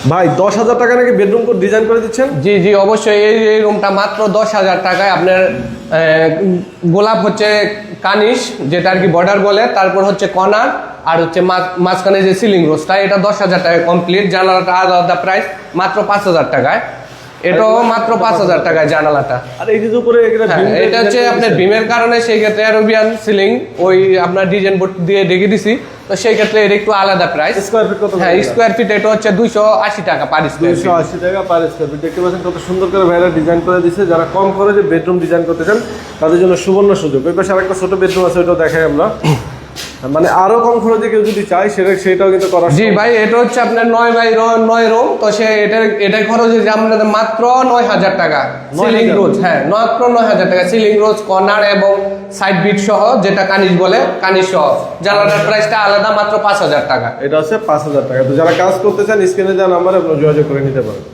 ভাই 10,000 টাকা নাকি বেডরুম কোড ডিজাইন করে দিচ্ছেন? জি জি অবশ্যই। এই রুমটা মাত্র 10,000 টাকায় আপনার গোলাপ হচ্ছে কানিশ, যেটা আর কি বর্ডার বলে, তারপর হচ্ছে কর্নার, আর হচ্ছে মাঝখানে যে সিলিং রোজটা, এটা 10,000 টাকায় কমপ্লিট। জানালাটা আলাদা প্রাইস মাত্র 5,000 টাকায়। এটাও মাত্র 5,000 টাকায় জানালাটা। আর এই যে উপরে এটা হচ্ছে আপনার বিমের কারণে সেই ক্ষেত্রে অ্যারোবিয়ান সিলিং ওই আপনার ডিজাইন বোর্ড দিয়ে ঢেকে দিছি, তো সেই ক্ষেত্রে এটা একটু আলাদা প্রাইস। স্কয়ার ফিট কত? হ্যাঁ, স্কয়ার ফিট এটা হচ্ছে 280 টাকা পার স্কয়ার ফিট। 280 টাকা পার স্কয়ার ফিট। দেখতে পাচ্ছেন কত সুন্দর করে ভাইরা ডিজাইন করে দিয়েছে। যারা কম খরচে বেডরুম ডিজাইন করতে চান তাদের জন্য সুবর্ণ সুযোগ। এই পাশে আরেকটা ছোট বেডরুম আছে, ওটাও দেখাই আমরা। মানে আরো কম খরচে কেউ যদি চায় সেটাও কিন্তু করা। জি ভাই, এটা হচ্ছে আপনার 9 রুম, তো সে এটার খরচ হচ্ছে আপনাদের মাত্র 9,000 টাকা সিলিং রোজ। হ্যাঁ, মাত্র 9,000 টাকা সিলিং রোজ, কর্নার এবং সাইড বিট সহ, যেটা কানিশ বলে, কানিশ সহ। জানালার প্রাইসটা আলাদা মাত্র 5,000 টাকা। এটা হচ্ছে 5,000 টাকা। তো যারা কাজ করতে চান স্ক্রিনে দেওয়া নাম্বারে আপনারা যোগাযোগ করে নিতে পারেন।